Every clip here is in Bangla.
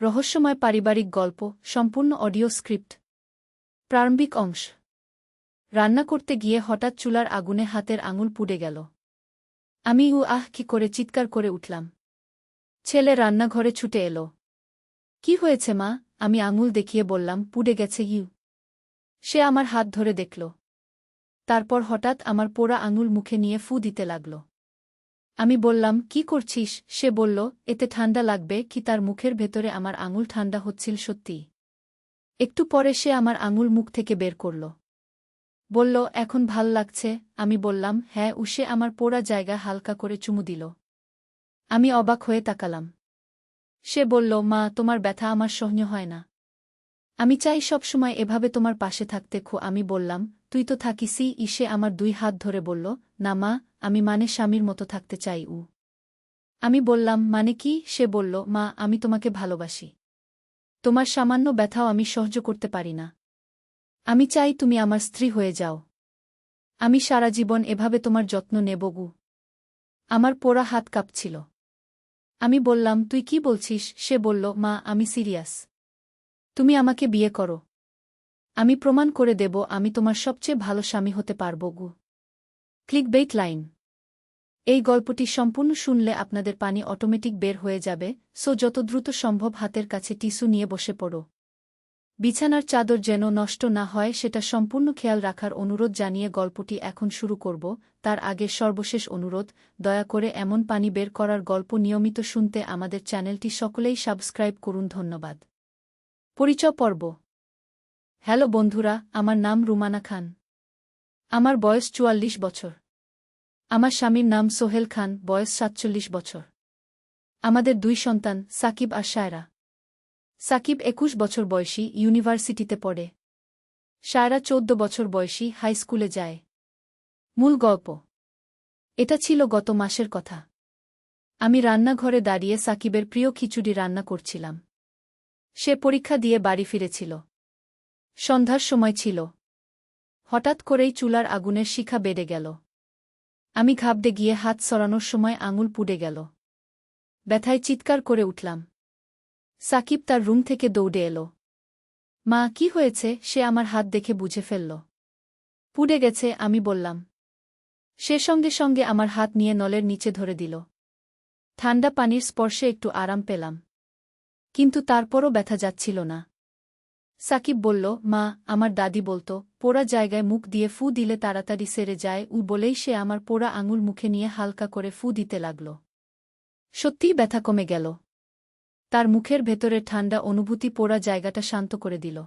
রহস্যময় পারিবারিক গল্প সম্পূর্ণ অডিও স্ক্রিপ্ট। প্রারম্ভিক অংশ। রান্না করতে গিয়ে হঠাৎ চুলার আগুনে হাতের আঙুল পুড়ে গেল। আমি কি করে চিৎকার করে উঠলাম। ছেলে রান্নাঘরে ছুটে এলো। কি হয়েছে মা? আমি আঙুল দেখিয়ে বললাম, পুড়ে গেছে। সে আমার হাত ধরে দেখল। তারপর হঠাৎ আমার পোড়া আঙুল মুখে নিয়ে ফু দিতে লাগল। আমি বললাম, কি করছিস? সে বলল, এতে ঠান্ডা লাগবে কি? তার মুখের ভেতরে আমার আঙুল ঠান্ডা হচ্ছিল সত্যি। একটু পরে সে আমার আঙুল মুখ থেকে বের করল। বলল, এখন ভাল লাগছে? আমি বললাম, হ্যাঁ। সে আমার পোড়া জায়গা হালকা করে চুমু দিল। আমি অবাক হয়ে তাকালাম। সে বলল, মা, তোমার ব্যথা আমার সহ্য হয় না। আমি চাই সবসময় এভাবে তোমার পাশে থাকতে। আমি বললাম, তুই তো থাকিসই। সে আমার 2 হাত ধরে বলল, না মা, আমি স্বামীর মতো থাকতে চাই। আমি বললাম, মানে কি? সে বলল, মা, আমি তোমাকে ভালোবাসি। তোমার সামান্য ব্যথাও আমি সহ্য করতে পারি না। আমি চাই তুমি আমার স্ত্রী হয়ে যাও। আমি সারা জীবন এভাবে তোমার যত্ন নেব। আমার পোড়া হাত কাঁপছিল। আমি বললাম, তুই কি বলছিস? সে বলল, মা, আমি সিরিয়াস। তুমি আমাকে বিয়ে করো। আমি প্রমাণ করে দেব আমি তোমার সবচেয়ে ভালো স্বামী হতে পারব। Clickbait line. এই গল্পটি সম্পূর্ণ শুনলে আপনাদের পানি অটোমেটিক বের হয়ে যাবে, সো যত দ্রুত সম্ভব হাতের কাছে টিস্যু নিয়ে বসে পড়ো। বিছানার চাদর যেন নষ্ট না হয় সেটা সম্পূর্ণ খেয়াল রাখার অনুরোধ জানিয়ে গল্পটি এখন শুরু করব। তার আগে সর্বশেষ অনুরোধ, দয়া করে এমন পানি বের করার গল্প নিয়মিত শুনতে আমাদের চ্যানেলটি সকলেই সাবস্ক্রাইব করুন। ধন্যবাদ। পরিচয় পর্ব। হ্যালো বন্ধুরা, আমার নাম রুমানা খান। আমার বয়স 44 বছর। আমার স্বামীর নাম সোহেল খান, বয়স 47 বছর। আমাদের 2 সন্তান, সাকিব আর শায়রা। সাকিব 21 বছর বয়সী, ইউনিভার্সিটিতে পড়ে। শায়রা 14 বছর বয়সী, হাই স্কুলে যায়। মূল গল্প। এটা ছিল গত মাসের কথা। আমি রান্নাঘরে দাঁড়িয়ে সাকিবের প্রিয় খিচুড়ি রান্না করছিলাম। সে পরীক্ষা দিয়ে বাড়ি ফিরেছিল। সন্ধ্যার সময় ছিল। হঠাৎ করেই চুলার আগুনের শিখা বেড়ে গেল। আমি ঘাবড়ে গিয়ে হাত সরানোর সময় আঙুল পুড়ে গেল। ব্যথায় চিৎকার করে উঠলাম। সাকিব তার রুম থেকে দৌড়ে এলো। মা, কি হয়েছে? সে আমার হাত দেখে বুঝে ফেলল। পুড়ে গেছে, আমি বললাম। সে সঙ্গে সঙ্গে আমার হাত নিয়ে নলের নিচে ধরে দিল। ঠান্ডা পানির স্পর্শে একটু আরাম পেলাম। কিন্তু তারপরও ব্যথা যাচ্ছিল না। সাকিব বলল, মা, আমার দাদি বলতো, পোড়া জায়গায় মুখ দিয়ে ফু দিলে তাড়াতাড়ি সেরে যায়। বলেই সে আমার পোড়া আঙুল মুখে নিয়ে হালকা করে ফু দিতে লাগল। সত্যিই ব্যথা কমে গেল। তার মুখের ভেতরে ঠান্ডা অনুভূতি পোড়া জায়গাটা শান্ত করে দিল।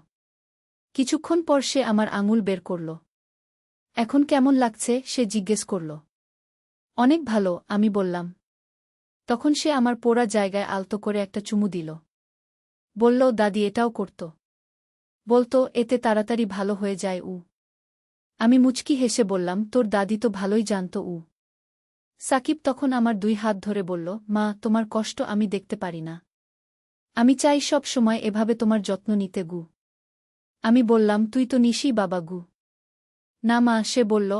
কিছুক্ষণ পর সে আমার আঙুল বের করল। এখন কেমন লাগছে? সে জিজ্ঞেস করল। অনেক ভালো, আমি বললাম। তখন সে আমার পোড়া জায়গায় আলতো করে একটা চুমু দিল। বলল, দাদি এটাও করত। বলতো, এতে তাড়াতাড়ি ভালো হয়ে যায়। আমি মুচকি হেসে বললাম, তোর দাদি তো ভালোই জানত। সাকিব তখন আমার 2 হাত ধরে বলল, মা, তোমার কষ্ট আমি দেখতে পারি না। আমি চাই সব সময় এভাবে তোমার যত্ন নিতে। আমি বললাম, তুই তো নিশি বাবা। না মা, সে বলল,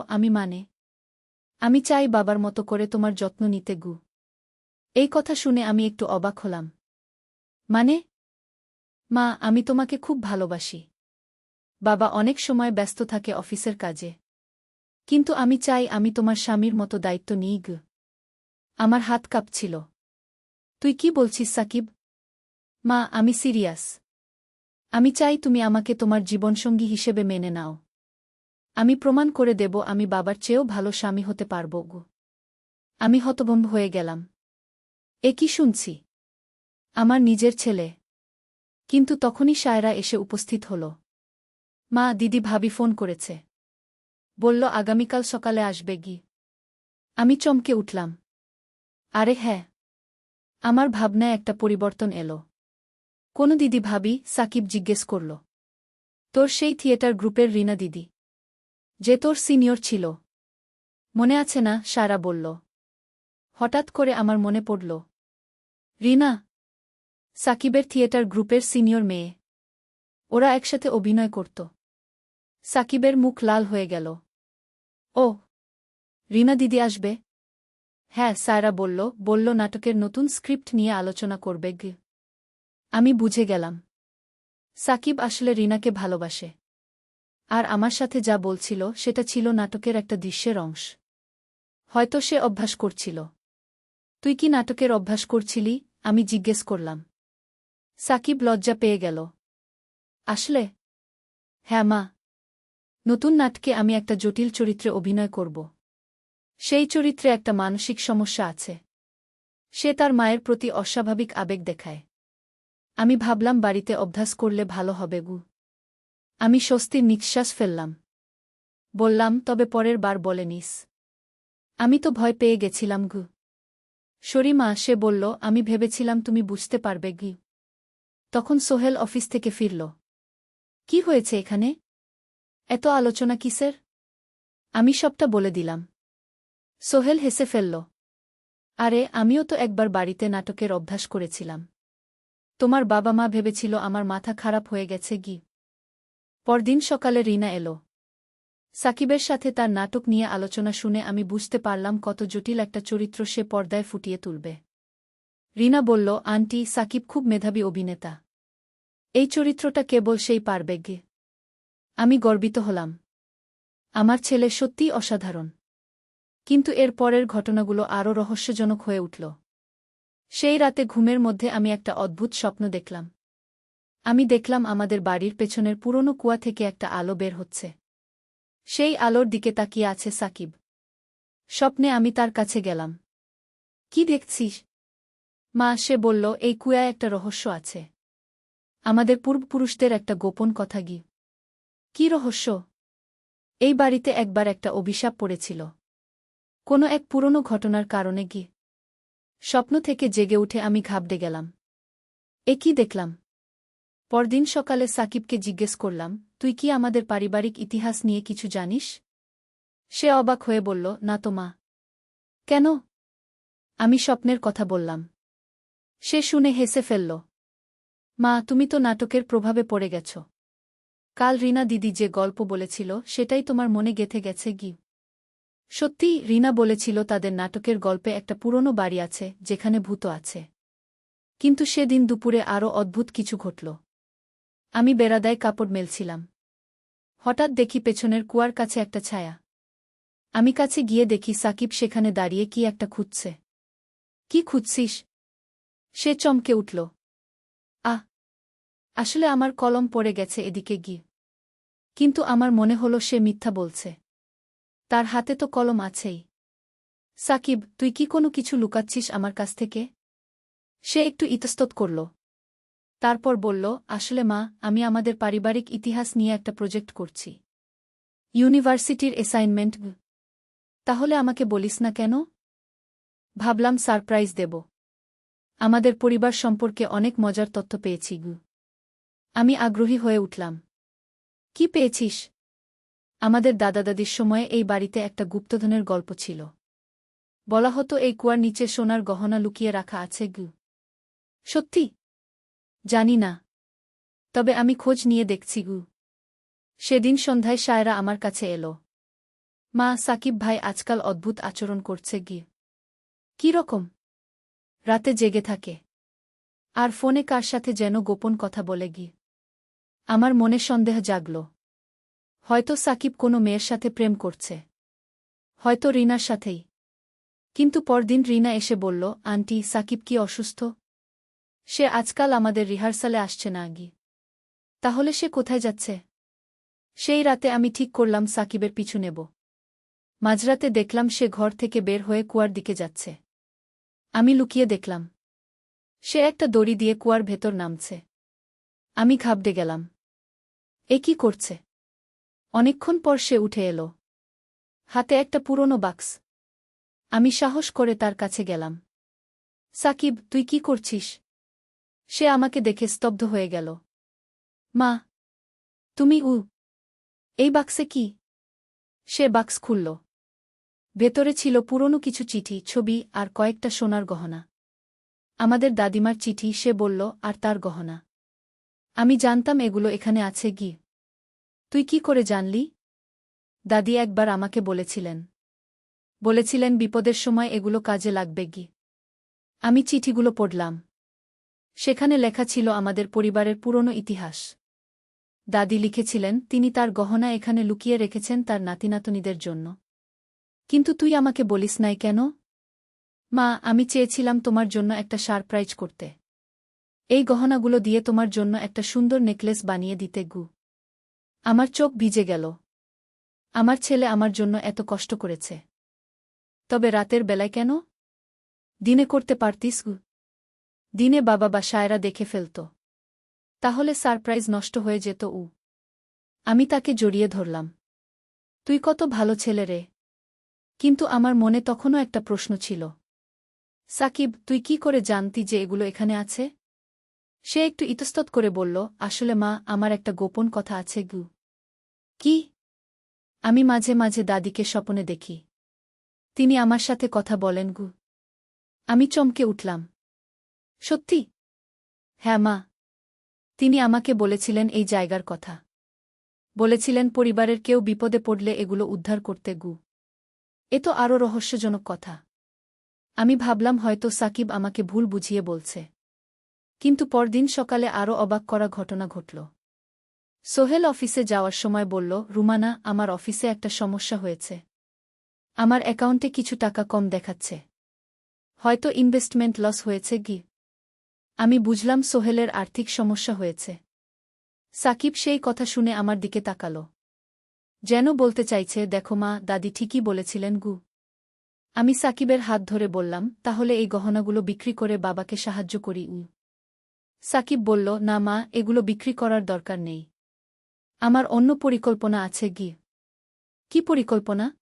আমি চাই বাবার মতো করে তোমার যত্ন নিতে। এই কথা শুনে আমি একটু অবাক হলাম। মানে? মা, আমি তোমাকে খুব ভালোবাসি। বাবা অনেক সময় ব্যস্ত থাকে অফিসের কাজে। কিন্তু আমি চাই আমি তোমার স্বামীর মতো দায়িত্ব নিই। আমার হাত কাঁপছিল। তুই কি বলছিস সাকিব? মা, আমি সিরিয়াস। আমি চাই তুমি আমাকে তোমার জীবনসঙ্গী হিসেবে মেনে নাও। আমি প্রমাণ করে দেব আমি বাবার চেয়েও ভালো স্বামী হতে পারব। আমি হতভম্ব হয়ে গেলাম। এ কি শুনছি? আমার নিজের ছেলে। কিন্তু তখনই শায়রা এসে উপস্থিত হল। মা, দিদি ভাবি ফোন করেছে। বলল আগামীকাল সকালে আসবে। আমি চমকে উঠলাম। আরে হ্যাঁ। আমার ভাবনায় একটা পরিবর্তন এলো। কোন দিদি ভাবি? সাকিব জিজ্ঞেস করল। তোর সেই থিয়েটার গ্রুপের রিনা দিদি, যে তোর সিনিয়র ছিল। মনে আছে না? শায়রা বলল। হঠাৎ করে আমার মনে পড়ল। রিনা সাকিবের থিয়েটার গ্রুপের সিনিয়র মেয়ে। ওরা একসাথে অভিনয় করত। সাকিবের মুখ লাল হয়ে গেল। ও, রিনা দিদি আসবে? হ্যাঁ, শায়রা বলল নাটকের নতুন স্ক্রিপ্ট নিয়ে আলোচনা করবে। আমি বুঝে গেলাম সাকিব আসলে রিনাকে ভালোবাসে। আর আমার সাথে যা বলছিল সেটা ছিল নাটকের একটা দৃশ্যের অংশ। হয়তো সে অভ্যাস করছিল। তুই কি নাটকের অভ্যাস করছিলি? আমি জিজ্ঞেস করলাম। সাকিব লজ্জা পেয়ে গেল। আসলে? হ্যাঁ মা। নতুন নাটকে আমি একটা জটিল চরিত্রে অভিনয় করব। সেই চরিত্রে একটা মানসিক সমস্যা আছে। সে তার মায়ের প্রতি অস্বাভাবিক আবেগ দেখায়। আমি ভাবলাম বাড়িতে অভ্যাস করলে ভালো হবে গু। আমি স্বস্তির নিঃশ্বাস ফেললাম। বললাম, তবে পরের বার বলে নিস। আমি তো ভয় পেয়ে গেছিলাম গু। শরীমা, সে বলল, আমি ভেবেছিলাম তুমি বুঝতে পারবে গি। তখন সোহেল অফিস থেকে ফিরল। কি হয়েছে এখানে? এত আলোচনা কিসের? আমি সবটা বলে দিলাম। সোহেল হেসে ফেলল। আরে, আমিও তো একবার বাড়িতে নাটকের অভ্যাস করেছিলাম। তোমার বাবা মা ভেবেছিল আমার মাথা খারাপ হয়ে গেছে গি। পরদিন সকালে রিনা এলো। সাকিবের সাথে তার নাটক নিয়ে আলোচনা শুনে আমি বুঝতে পারলাম কত জটিল একটা চরিত্র সে পর্দায় ফুটিয়ে তুলবে। রিনা বলল, আন্টি, সাকিব খুব মেধাবী অভিনেতা। এই চরিত্রটা কেবল সেই পারবে গে। আমি গর্বিত হলাম। আমার ছেলে সত্যিই অসাধারণ। কিন্তু এর পরের ঘটনাগুলো আরও রহস্যজনক হয়ে উঠল। সেই রাতে ঘুমের মধ্যে আমি একটা অদ্ভুত স্বপ্ন দেখলাম। আমি দেখলাম আমাদের বাড়ির পেছনের পুরনো কুয়া থেকে একটা আলো বের হচ্ছে। সেই আলোর দিকে তাকিয়ে আছে সাকিব। স্বপ্নে আমি তার কাছে গেলাম। কি দেখছিস? মা, সে বলল, এই কুয়ায় একটা রহস্য আছে। আমাদের পূর্বপুরুষদের একটা গোপন কথা গি। কি রহস্য? এই বাড়িতে একবার একটা অভিশাপ পড়েছিল। কোনো এক পুরনো ঘটনার কারণে গি। স্বপ্ন থেকে জেগে উঠে আমি ঘাবড়ে গেলাম। এ কি দেখলাম? পরদিন সকালে সাকিবকে জিজ্ঞেস করলাম, তুই কি আমাদের পারিবারিক ইতিহাস নিয়ে কিছু জানিস? সে অবাক হয়ে বলল, না তো মা। কেন? আমি স্বপ্নের কথা বললাম। সে শুনে হেসে ফেলল। মা, তুমি তো নাটকের প্রভাবে পড়ে গেছ। কাল রিনা দিদি যে গল্প বলেছিল সেটাই তোমার মনে গেঁথে গেছে গি। সত্যি, রিনা বলেছিল তাদের নাটকের গল্পে একটা পুরনো বাড়ি আছে যেখানে ভূত আছে। কিন্তু সেদিন দুপুরে আরও অদ্ভুত কিছু ঘটল। আমি বেড়াদায় কাপড় মেলছিলাম। হঠাৎ দেখি পেছনের কুয়ার কাছে একটা ছায়া। আমি কাছে গিয়ে দেখি সাকিব সেখানে দাঁড়িয়ে কি একটা খুঁজছে। কি খুঁজছিস? সে চমকে উঠল। আহ! আসলে আমার কলম পড়ে গেছে এদিকে গিয়ে। কিন্তু আমার মনে হলো সে মিথ্যা বলছে। তার হাতে তো কলম আছেই। সাকিব, তুই কি কোনো কিছু লুকাচ্ছিস আমার কাছ থেকে? সে একটু ইতস্তত করল। তারপর বলল, আসলে মা, আমি আমাদের পারিবারিক ইতিহাস নিয়ে একটা প্রজেক্ট করছি। ইউনিভার্সিটির অ্যাসাইনমেন্ট। তাহলে আমাকে বলিস না কেন? ভাবলাম সারপ্রাইজ দেব। আমাদের পরিবার সম্পর্কে অনেক মজার তথ্য পেয়েছি গু। আমি আগ্রহী হয়ে উঠলাম। কি পেয়েছিস? আমাদের দাদা-দাদির সময়ে এই বাড়িতে একটা গুপ্তধনের গল্প ছিল। বলা হতো এই কুয়ার নিচে সোনার গহনা লুকিয়ে রাখা আছে গু। সত্যি? জানি না। তবে আমি খোঁজ নিয়ে দেখছি গু। সেদিন সন্ধ্যায় সায়রা আমার কাছে এলো। মা, সাকিব ভাই আজকাল অদ্ভুত আচরণ করছে গি। কি রকম? রাতে জেগে থাকে। আর ফোনে কার সাথে যেন গোপন কথা বলে গি। আমার মনে সন্দেহ জাগল। হয়তো সাকিব কোনো মেয়ের সাথে প্রেম করছে। হয়তো রিনার সাথেই। কিন্তু পরদিন রিনা এসে বলল, আন্টি, সাকিব কি অসুস্থ? সে আজকাল আমাদের রিহার্সালে আসছে না গি। তাহলে সে কোথায় যাচ্ছে? সেই রাতে আমি ঠিক করলাম সাকিবের পিছু নেব। মাঝরাতে দেখলাম সে ঘর থেকে বের হয়ে কুয়ার দিকে যাচ্ছে। আমি লুকিয়ে দেখলাম। সে একটা দড়ি দিয়ে কুয়ার ভেতর নামছে। আমি ঘাবড়ে গেলাম। এ কি করছে? অনেকক্ষণ পর সে উঠে এলো। হাতে একটা পুরনো বাক্স। আমি সাহস করে তার কাছে গেলাম। সাকিব, তুই কি করছিস? সে আমাকে দেখে স্তব্ধ হয়ে গেল। মা, তুমি এই বাক্সে কি? সে বাক্স খুলল। ভেতরে ছিল পুরনো কিছু চিঠি, ছবি আর কয়েকটা সোনার গহনা। আমাদের দাদিমার চিঠি, সে বলল, আর তার গহনা। আমি জানতাম এগুলো এখানে আছে গি। তুই কি করে জানলি? দাদি একবার আমাকে বলেছিলেন বিপদের সময় এগুলো কাজে লাগবে গি। আমি চিঠিগুলো পড়লাম। সেখানে লেখা ছিল আমাদের পরিবারের পুরনো ইতিহাস। দাদি লিখেছিলেন তিনি তার গহনা এখানে লুকিয়ে রেখেছেন তার নাতিনাতনীদের জন্য। কিন্তু তুই আমাকে বলিস নাই কেন? মা, আমি চেয়েছিলাম তোমার জন্য একটা সারপ্রাইজ করতে। এই গহনাগুলো দিয়ে তোমার জন্য একটা সুন্দর নেকলেস বানিয়ে দিতে গু। আমার চোখ ভিজে গেল। আমার ছেলে আমার জন্য এত কষ্ট করেছে। তবে রাতের বেলায় কেন? দিনে করতে পারতিস গু। দিনে বাবা বা সায়রা দেখে ফেলত। তাহলে সারপ্রাইজ নষ্ট হয়ে যেত। আমি তাকে জড়িয়ে ধরলাম। তুই কত ভালো ছেলে রে। কিন্তু আমার মনে তখনও একটা প্রশ্ন ছিল। সাকিব, তুই কি করে জানতি যে এগুলো এখানে আছে? সে একটু ইতস্তত করে বলল, আসলে মা, আমার একটা গোপন কথা আছে গু। কি? আমি মাঝে মাঝে দাদিকে স্বপ্নে দেখি। তিনি আমার সাথে কথা বলেন গু। আমি চমকে উঠলাম। সত্যি? হ্যাঁ মা। তিনি আমাকে বলেছিলেন এই জায়গার কথা। বলেছিলেন পরিবারের কেউ বিপদে পড়লে এগুলো উদ্ধার করতে গু। এ তো আরও রহস্যজনক কথা। আমি ভাবলাম হয়তো সাকিব আমাকে ভুল বুঝিয়ে বলছে। কিন্তু পরদিন সকালে আরও অবাক করা ঘটনা ঘটল। সোহেল অফিসে যাওয়ার সময় বলল, রুমানা, আমার অফিসে একটা সমস্যা হয়েছে। আমার অ্যাকাউন্টে কিছু টাকা কম দেখাচ্ছে। হয়তো ইনভেস্টমেন্ট লস হয়েছে গি। আমি বুঝলাম সোহেলের আর্থিক সমস্যা হয়েছে। সাকিব সেই কথা শুনে আমার দিকে তাকাল। যেন বলতে চাইছে, দেখো মা, দাদি ঠিকই বলেছিলেন গু। আমি সাকিবের হাত ধরে বললাম, তাহলে এই গহনাগুলো বিক্রি করে বাবাকে সাহায্য করি। সাকিব বলল, না মা, এগুলো বিক্রি করার দরকার নেই। আমার অন্য পরিকল্পনা আছে গি। কি পরিকল্পনা?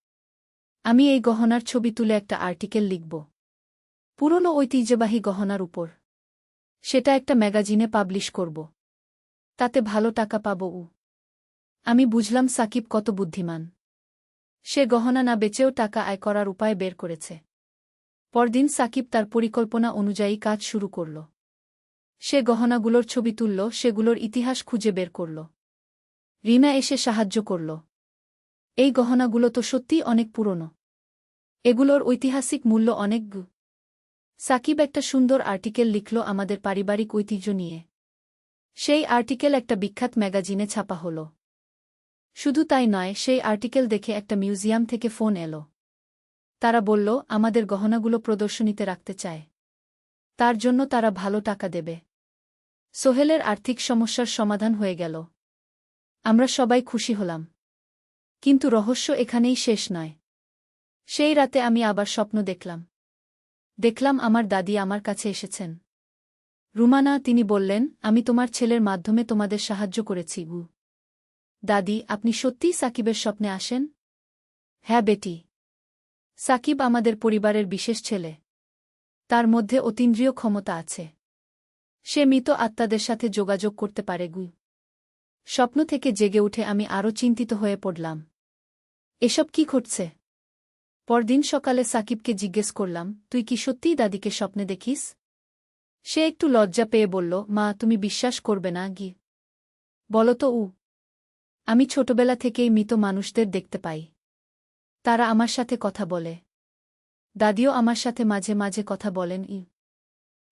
আমি এই গহনার ছবি তুলে একটা আর্টিকেল লিখব। পুরনো ঐতিহ্যবাহী গহনার উপর। সেটা একটা ম্যাগাজিনে পাবলিশ করব। তাতে ভালো টাকা পাব। আমি বুঝলাম সাকিব কত বুদ্ধিমান। সে গহনা না বেচেও টাকা আয় করার উপায় বের করেছে। পরদিন সাকিব তার পরিকল্পনা অনুযায়ী কাজ শুরু করল। সে গহনাগুলোর ছবি তুলল, সেগুলোর ইতিহাস খুঁজে বের করল। রিনা এসে সাহায্য করল। এই গহনাগুলো তো সত্যিই অনেক পুরনো। এগুলোর ঐতিহাসিক মূল্য অনেক গু। সাকিব একটা সুন্দর আর্টিকেল লিখল আমাদের পারিবারিক ঐতিহ্য নিয়ে। সেই আর্টিকেল একটা বিখ্যাত ম্যাগাজিনে ছাপা হল। শুধু তাই নয়, সেই আর্টিকেল দেখে একটা মিউজিয়াম থেকে ফোন এলো। তারা বলল, আমাদের গহনাগুলো প্রদর্শনীতে রাখতে চায়। তার জন্য তারা ভালো টাকা দেবে। সোহেলের আর্থিক সমস্যার সমাধান হয়ে গেল। আমরা সবাই খুশি হলাম। কিন্তু রহস্য এখানেই শেষ নয়। সেই রাতে আমি আবার স্বপ্ন দেখলাম আমার দাদি আমার কাছে এসেছেন। রুমানা, তিনি বললেন, আমি তোমার ছেলের মাধ্যমে তোমাদের সাহায্য করেছি গু। দাদি, আপনি সত্যিই সাকিবের স্বপ্নে আসেন? হ্যাঁ বেটি। সাকিব আমাদের পরিবারের বিশেষ ছেলে। তার মধ্যে অতীন্দ্রিয় ক্ষমতা আছে। সে মৃত আত্মাদের সাথে যোগাযোগ করতে পারে গু। স্বপ্ন থেকে জেগে উঠে আমি আরও চিন্তিত হয়ে পড়লাম। এসব কি ঘটছে? পরদিন সকালে সাকিবকে জিজ্ঞেস করলাম, তুই কি সত্যিই দাদিকে স্বপ্নে দেখিস? সে একটু লজ্জা পেয়ে বলল, মা, তুমি বিশ্বাস করবে না গি। বলো তো। আমি ছোটবেলা থেকেই মৃত মানুষদের দেখতে পাই। তারা আমার সাথে কথা বলে। দাদিও আমার সাথে মাঝে মাঝে কথা বলেন।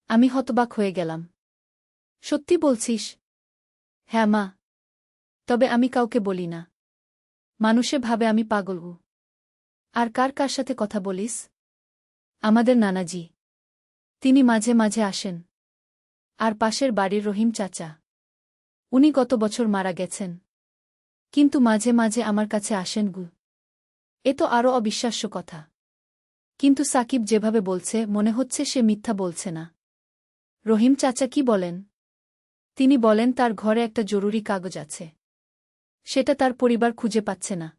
আমি হতবাক হয়ে গেলাম। সত্যি বলছিস? হ্যাঁ মা। তবে আমি কাউকে বলি না। মানুষে ভাবে আমি পাগল। আর কার কার সাথে কথা বলিস? আমাদের নানাজি। তিনি মাঝে মাঝে আসেন। আর পাশের বাড়ির রহিম চাচা। উনি গত বছর মারা গেছেন। কিন্তু মাঝে মাঝে আমার কাছে আসেন গু। এ তো আরও অবিশ্বাস্য কথা। কিন্তু সাকিব যেভাবে বলছে, মনে হচ্ছে সে মিথ্যা বলছে না। রহিম চাচা কি বলেন? তিনি বলেন তার ঘরে একটা জরুরি কাগজ আছে। সেটা তার পরিবার খুঁজে পাচ্ছে না।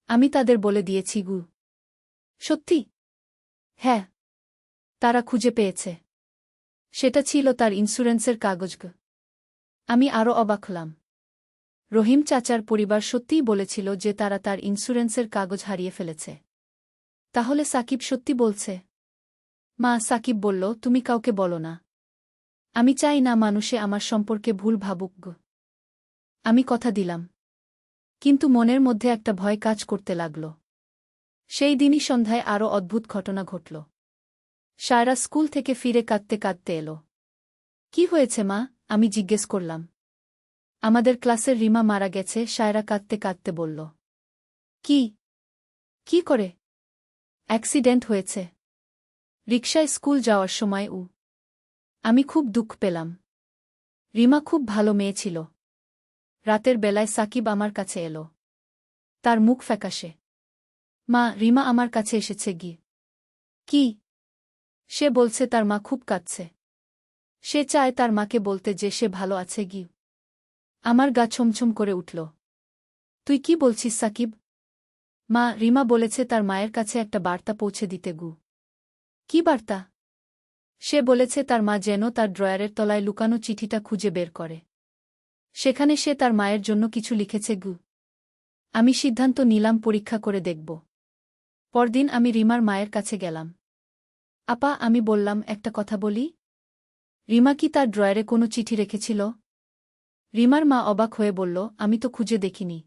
আমি তাদের বলে দিয়েছি গু। সত্যি? হ্যাঁ। তারা খুঁজে পেয়েছে। সেটা ছিল তার ইন্স্যুরেন্সের কাগজ গু। আমি আরও অবাক হলাম। রহিম চাচার পরিবার সত্যিই বলেছিল যে তারা তার ইন্স্যুরেন্সের কাগজ হারিয়ে ফেলেছে। তাহলে সাকিব সত্যি বলছে? মা, সাকিব বলল, তুমি কাউকে বলো না। আমি চাই না মানুষে আমার সম্পর্কে ভুল ভাবুক গো। আমি কথা দিলাম। কিন্তু মনের মধ্যে একটা ভয় কাজ করতে লাগল। সেই দিনই সন্ধ্যায় আরও অদ্ভুত ঘটনা ঘটল। সায়রা স্কুল থেকে ফিরে কাঁদতে কাঁদতে এলো। কি হয়েছে মা? আমি জিজ্ঞেস করলাম। আমাদের ক্লাসের রিমা মারা গেছে, সায়রা কাঁদতে কাঁদতে বলল। কি? কি করে? অ্যাক্সিডেন্ট হয়েছে রিকশায় স্কুল যাওয়ার সময়। আমি খুব দুঃখ পেলাম। রিমা খুব ভালো মেয়ে ছিল। রাতের বেলায় সাকিব আমার কাছে এলো। তার মুখ ফ্যাকাশে। মা, রিমা আমার কাছে এসেছে গি। কি? সে বলছে তার মা খুব কাঁদছে। সে চায় তার মাকে বলতে যে সে ভালো আছে গি। আমার গা ছমছম করে উঠল। তুই কি বলছিস সাকিব? মা, রিমা বলেছে তার মায়ের কাছে একটা বার্তা পৌঁছে দিতে গু। কি বার্তা? সে বলেছে তার মা যেন তার ড্রয়ারের তলায় লুকানো চিঠিটা খুঁজে বের করে। সেখানে সে তার মায়ের জন্য কিছু লিখেছে গু। আমি সিদ্ধান্ত নিলাম পরীক্ষা করে দেখব। পরদিন আমি রিমার মায়ের কাছে গেলাম। আপা, আমি বললাম, একটা কথা বলি। রিমা কি তার ড্রয়ারে কোনো চিঠি রেখেছিল? রিমার মা অবাক হয়ে বলল, আমি তো খুঁজে দেখিনি।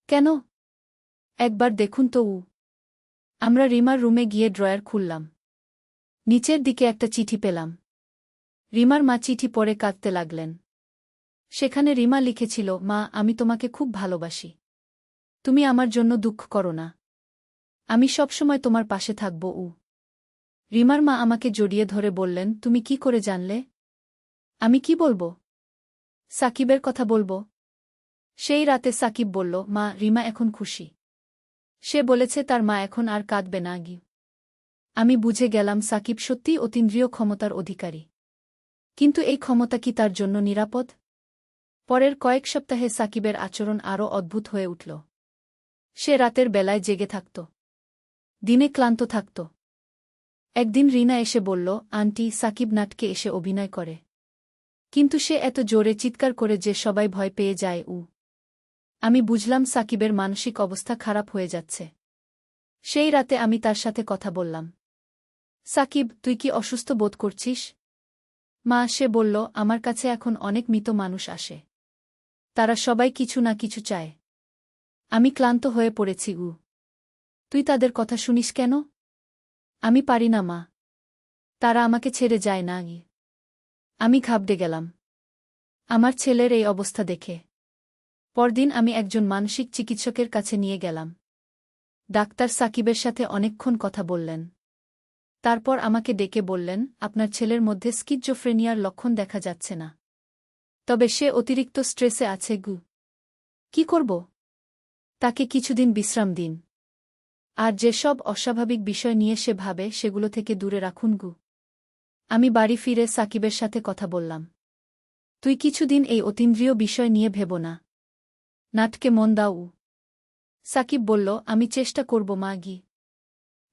কেন? একবার দেখুন তো। আমরা রিমার রুমে গিয়ে ড্রয়ার খুললাম। নিচের দিকে একটা চিঠি পেলাম। রিমার মা চিঠি পড়ে কাঁদতে লাগলেন। সেখানে রিমা লিখেছিল, মা, আমি তোমাকে খুব ভালোবাসি। তুমি আমার জন্য দুঃখ করো না। আমি সবসময় তোমার পাশে থাকব। রিমার মা আমাকে জড়িয়ে ধরে বললেন, তুমি কি করে জানলে? আমি কি বলবো? সাকিবের কথা বলবো। সেই রাতে সাকিব বলল, মা, রিমা এখন খুশি। সে বলেছে তার মা এখন আর কাঁদবে না গি। আমি বুঝে গেলাম সাকিব সত্যিই অতীন্দ্রিয় ক্ষমতার অধিকারী। কিন্তু এই ক্ষমতা কি তার জন্য নিরাপদ? পরের কয়েক সপ্তাহে সাকিবের আচরণ আরও অদ্ভুত হয়ে উঠল। সে রাতের বেলায় জেগে থাকত। দিনে ক্লান্ত থাকত। একদিন রিনা এসে বলল, আন্টি, সাকিব নাটকে এসে অভিনয় করে। কিন্তু সে এত জোরে চিৎকার করে যে সবাই ভয় পেয়ে যায়। আমি বুঝলাম সাকিবের মানসিক অবস্থা খারাপ হয়ে যাচ্ছে। সেই রাতে আমি তার সাথে কথা বললাম। সাকিব, তুই কি অসুস্থ বোধ করছিস? মা, সে বলল, আমার কাছে এখন অনেক মৃত মানুষ আসে। তারা সবাই কিছু না কিছু চায়। আমি ক্লান্ত হয়ে পড়েছি। তুই তাদের কথা শুনিস কেন? আমি পারি না মা। তারা আমাকে ছেড়ে যায় না। আমি ঘাবড়ে গেলাম আমার ছেলের এই অবস্থা দেখে। পরদিন আমি একজন মানসিক চিকিৎসকের কাছে নিয়ে গেলাম। ডাক্তার সাকিবের সাথে অনেকক্ষণ কথা বললেন। তারপর আমাকে ডেকে বললেন, আপনার ছেলের মধ্যে স্কিজোফ্রেনিয়ার লক্ষণ দেখা যাচ্ছে না। তবে সে অতিরিক্ত স্ট্রেসে আছে গু। কি করব? তাকে কিছুদিন বিশ্রাম দিন। আর যেসব অস্বাভাবিক বিষয় নিয়ে সে ভাবে সেগুলো থেকে দূরে রাখুন গু। আমি বাড়ি ফিরে সাকিবের সাথে কথা বললাম। তুই কিছুদিন এই অতীন্দ্রিয় বিষয় নিয়ে ভেব না। নাটকে মন দাও। সাকিব বলল, আমি চেষ্টা করব মা গি।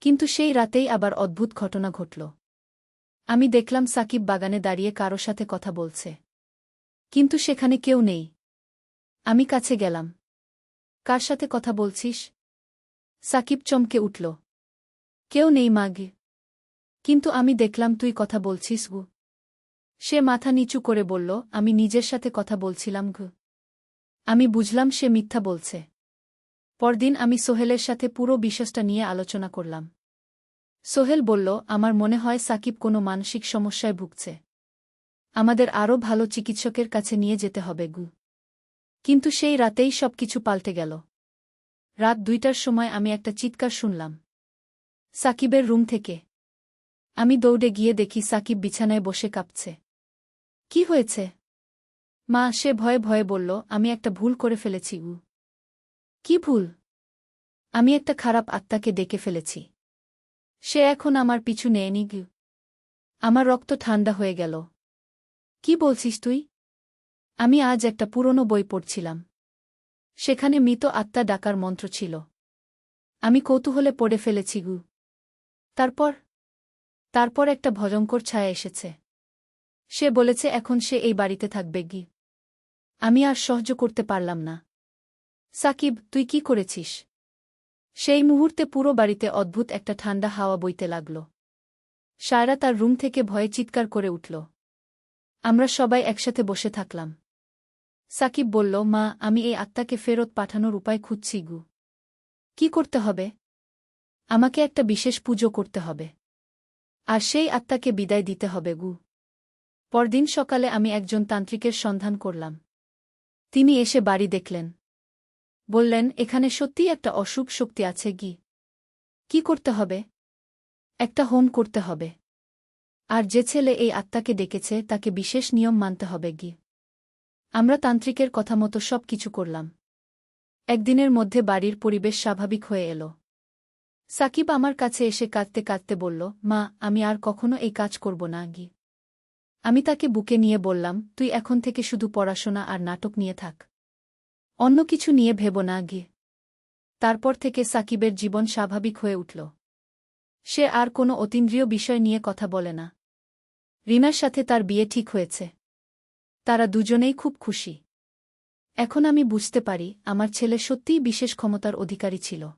কিন্তু সেই রাতেই আবার অদ্ভুত ঘটনা ঘটল। আমি দেখলাম সাকিব বাগানে দাঁড়িয়ে কারো সাথে কথা বলছে। কিন্তু সেখানে কেউ নেই। আমি কাছে গেলাম। কার সাথে কথা বলছিস? সাকিব চমকে উঠল। কেউ নেই মা গি। কিন্তু আমি দেখলাম তুই কথা বলছিস গু। সে মাথা নিচু করে বলল, আমি নিজের সাথে কথা বলছিলাম গু। আমি বুঝলাম সে মিথ্যা বলছে। পরদিন আমি সোহেলের সাথে পুরো বিষয়টা নিয়ে আলোচনা করলাম। সোহেল বলল, আমার মনে হয় সাকিব কোনো মানসিক সমস্যায় ভুগছে। আমাদের আরও ভালো চিকিৎসকের কাছে নিয়ে যেতে হবে গু। কিন্তু সেই রাতেই সবকিছু পাল্টে গেল। রাত 2টার সময় আমি একটা চিৎকার শুনলাম সাকিবের রুম থেকে। আমি দৌড়ে গিয়ে দেখি সাকিব বিছানায় বসে কাঁপছে। কি হয়েছে মা? সে ভয়ে ভয়ে বলল, আমি একটা ভুল করে ফেলেছি গু। কি ভুল? আমি একটা খারাপ আত্মাকে ডেকে ফেলেছি। সে এখন আমার পিছু নেয়নি গু। আমার রক্ত ঠান্ডা হয়ে গেল। কি বলছিস তুই? আমি আজ একটা পুরনো বই পড়ছিলাম। সেখানে মৃত আত্মা ডাকার মন্ত্র ছিল। আমি কৌতূহলে পড়ে ফেলেছি গু। তারপর একটা ভয়ঙ্কর ছায়া এসেছে। সে বলেছে এখন সে এই বাড়িতে থাকবে গি। আমি আর সহ্য করতে পারলাম না। সাকিব, তুই কি করেছিস? সেই মুহূর্তে পুরো বাড়িতে অদ্ভুত একটা ঠান্ডা হাওয়া বইতে লাগল। সায়রা তার রুম থেকে ভয়ে চিৎকার করে উঠল। আমরা সবাই একসাথে বসে থাকলাম। সাকিব বলল, মা, আমি এই আত্মাকে ফেরত পাঠানোর উপায় খুঁজছি গু। কি করতে হবে? আমাকে একটা বিশেষ পুজো করতে হবে। আর সেই আত্মাকে বিদায় দিতে হবে গু। পরদিন সকালে আমি একজন তান্ত্রিকের সন্ধান করলাম। তিনি এসে বাড়ি দেখলেন। বললেন, এখানে সত্যিই একটা অশুভ শক্তি আছে গি। কি করতে হবে? একটা হোম করতে হবে। আর যে ছেলে এই আত্মাকে ডেকেছে তাকে বিশেষ নিয়ম মানতে হবে গি। আমরা তান্ত্রিকের কথা মতো সব কিছু করলাম। একদিনের মধ্যে বাড়ির পরিবেশ স্বাভাবিক হয়ে এল। সাকিব আমার কাছে এসে কাঁদতে কাঁদতে বলল, মা, আমি আর কখনো এই কাজ করব না গি। আমি তাকে বুকে নিয়ে বললাম, তুই এখন থেকে শুধু পড়াশোনা আর নাটক নিয়ে থাক। অন্য কিছু নিয়ে ভেব না গি। তারপর থেকে সাকিবের জীবন স্বাভাবিক হয়ে উঠল। সে আর কোনো অতীন্দ্রিয় বিষয় নিয়ে কথা বলে না। রিনার সাথে তার বিয়ে ঠিক হয়েছে। তারা দুজনেই খুব খুশি। এখন আমি বুঝতে পারি আমার ছেলে সত্যিই বিশেষ ক্ষমতার অধিকারী ছিল।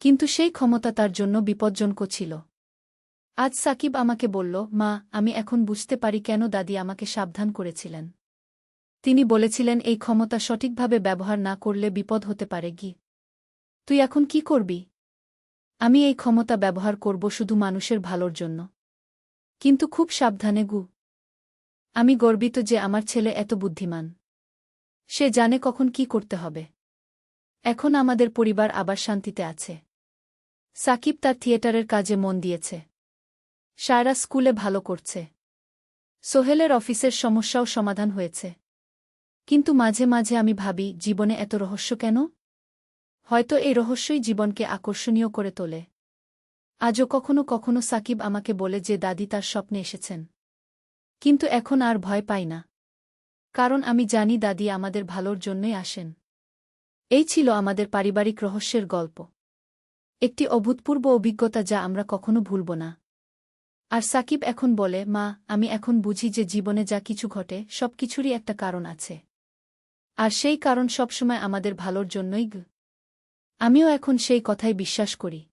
কিন্তু সেই ক্ষমতা তার জন্য বিপজ্জনক ছিল। আজ সাকিব আমাকে বলল, মা, আমি এখন বুঝতে পারি কেন দাদি আমাকে সাবধান করেছিলেন। তিনি বলেছিলেন এই ক্ষমতা সঠিকভাবে ব্যবহার না করলে বিপদ হতে পারে গি। তুই এখন কি করবি? আমি এই ক্ষমতা ব্যবহার করব শুধু মানুষের ভালোর জন্য। কিন্তু খুব সাবধানে গু। আমি গর্বিত যে আমার ছেলে এত বুদ্ধিমান। সে জানে কখন কি করতে হবে। এখন আমাদের পরিবার আবার শান্তিতে আছে। সাকিব তার থিয়েটারের কাজে মন দিয়েছে। সায়রা স্কুলে ভালো করছে। সোহেলের অফিসের সমস্যাও সমাধান হয়েছে। কিন্তু মাঝে মাঝে আমি ভাবি, জীবনে এত রহস্য কেন? হয়তো এই রহস্যই জীবনকে আকর্ষণীয় করে তোলে। আজও কখনো কখনো সাকিব আমাকে বলে যে দাদি তার স্বপ্নে এসেছেন। কিন্তু এখন আর ভয় পাই না। কারণ আমি জানি দাদি আমাদের ভালোর জন্যই আসেন। এই ছিল আমাদের পারিবারিক রহস্যের গল্প। একটি অভূতপূর্ব অভিজ্ঞতা যা আমরা কখনো ভুলব না। আর সাকিব এখন বলে, মা, আমি এখন বুঝি যে জীবনে যা কিছু ঘটে সব কিছুরই একটা কারণ আছে। আর সেই কারণ সবসময় আমাদের ভালোর জন্যই। আমিও এখন সেই কথাই বিশ্বাস করি।